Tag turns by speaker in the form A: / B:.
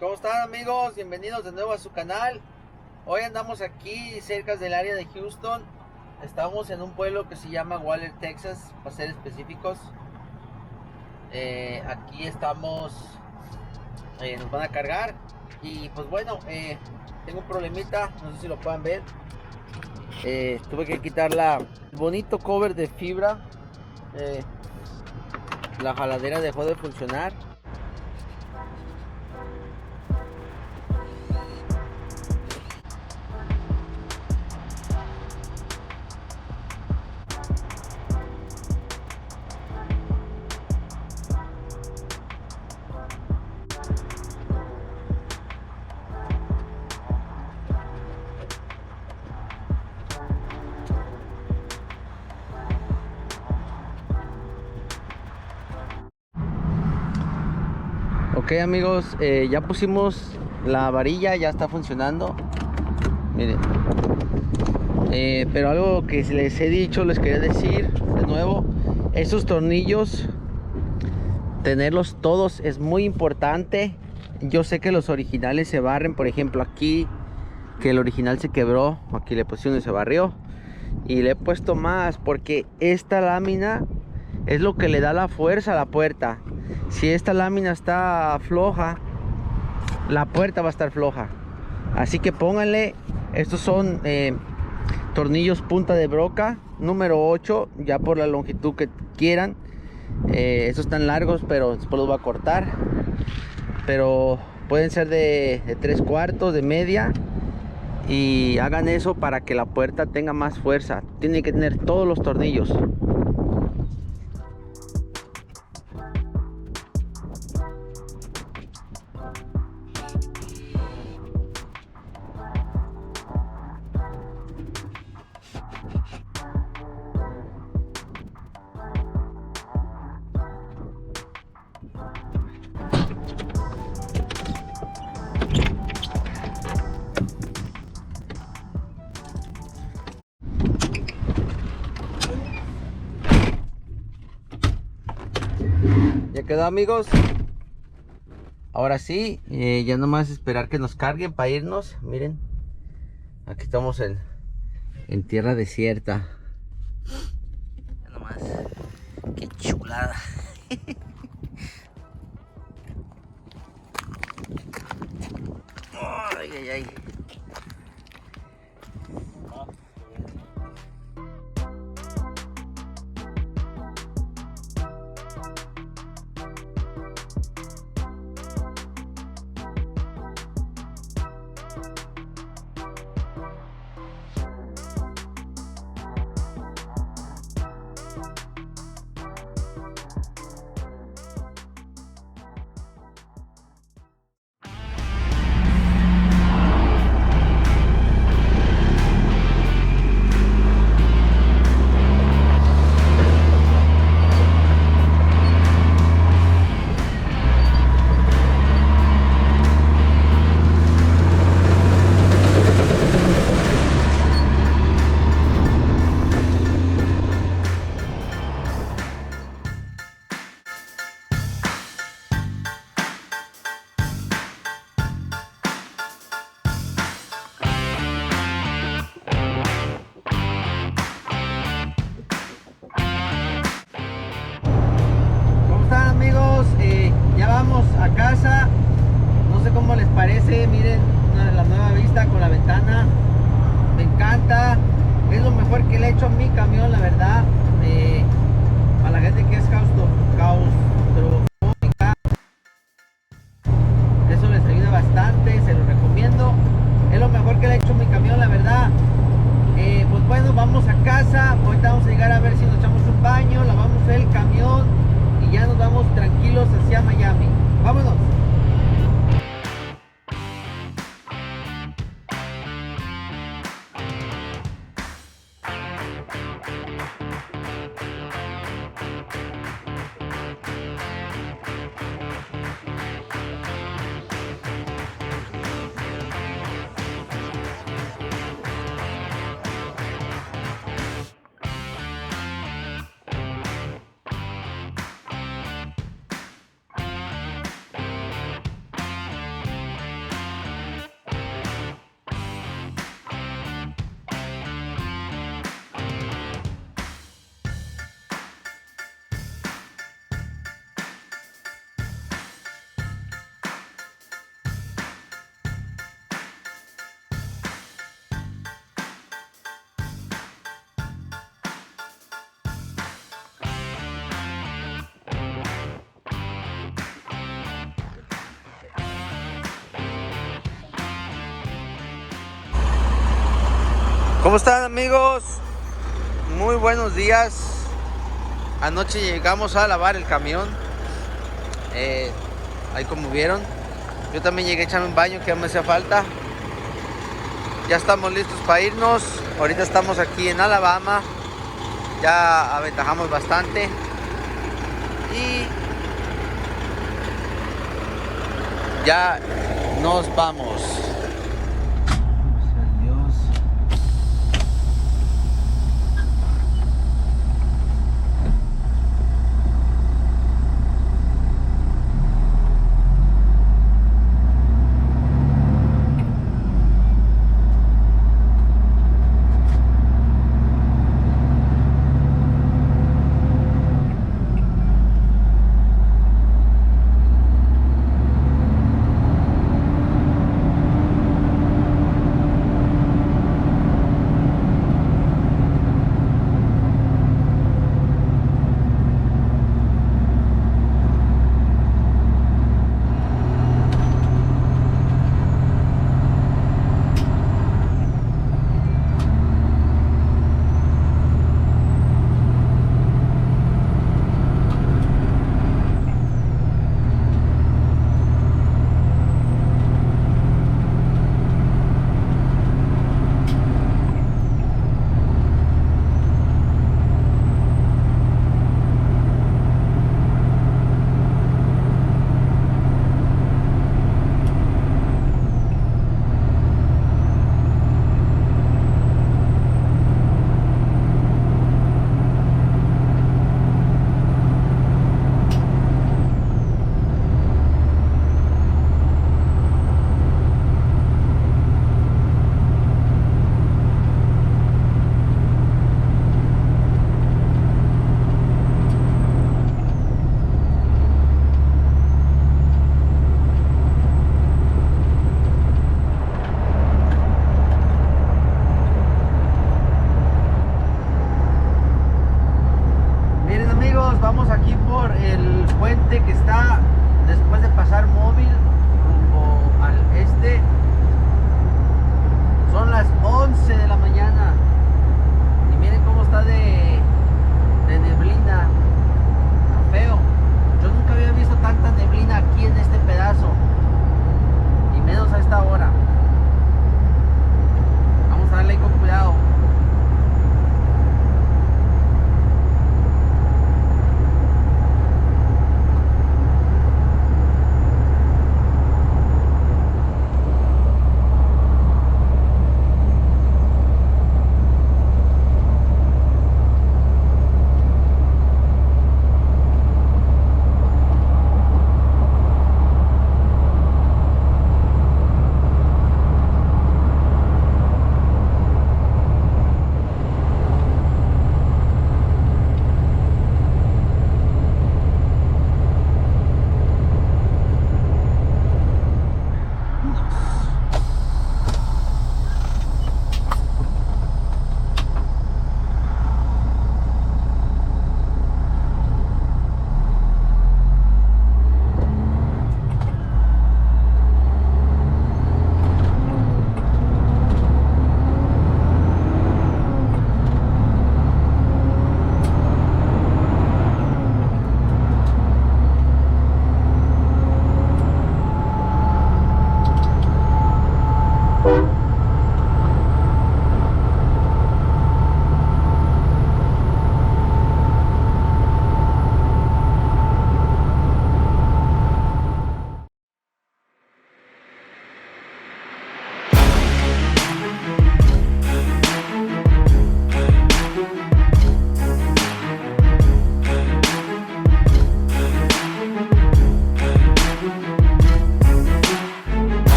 A: ¿Cómo están, amigos? Bienvenidos de nuevo a su canal. Hoy andamos aquí cerca del área de Houston. Estamos en un pueblo que se llama Waller, Texas, para ser específicos. Aquí estamos, nos van a cargar. Y pues bueno, tengo un problemita, no sé si lo puedan ver. Tuve que quitar el bonito cover de fibra. Eh, la jaladera dejó de funcionar. Ok, amigos, ya pusimos la varilla, ya está funcionando. Miren, pero algo que les he dicho, les quería decir de nuevo: estos tornillos, tenerlos todos es muy importante. Yo sé que los originales se barren, por ejemplo aquí, que el original se quebró, aquí le puse uno y se barrió, y le he puesto más porque esta lámina es lo que le da la fuerza a la puerta. Si esta lámina está floja, la puerta va a estar floja. Así que pónganle, estos son tornillos punta de broca número 8, ya por la longitud que quieran. Estos están largos, pero después los voy a cortar. Pero pueden ser de 3/4, de media. Y hagan eso para que la puerta tenga más fuerza. Tienen que tener todos los tornillos. Ya quedó, amigos. Ahora sí, ya nomás esperar que nos carguen para irnos. Miren, aquí estamos en tierra desierta. Ya nomás, qué chulada. Ay, ay, ay. ¿Cómo están, amigos? Ya vamos a casa. No sé cómo les parece. Miren la nueva vista con la ventana. Me encanta. Es lo mejor que le he hecho a mi camión, la verdad. A la gente que es claustrofóbica, eso les ayuda bastante. Se lo recomiendo. Es lo mejor que le he hecho a mi camión, la verdad. Pues bueno, vamos a casa. Ahorita vamos a llegar a ver si nos echamos un baño, lavamos el camión y ya nos vamos tranquilos hacia Miami. Vámonos. ¿Cómo están, amigos? Muy buenos días. Anoche llegamos a lavar el camión. Ahí como vieron, yo también llegué a echarme un baño que me hacía falta. Ya estamos listos para irnos. Ahorita estamos aquí en Alabama. Ya aventajamos bastante y ya nos vamos.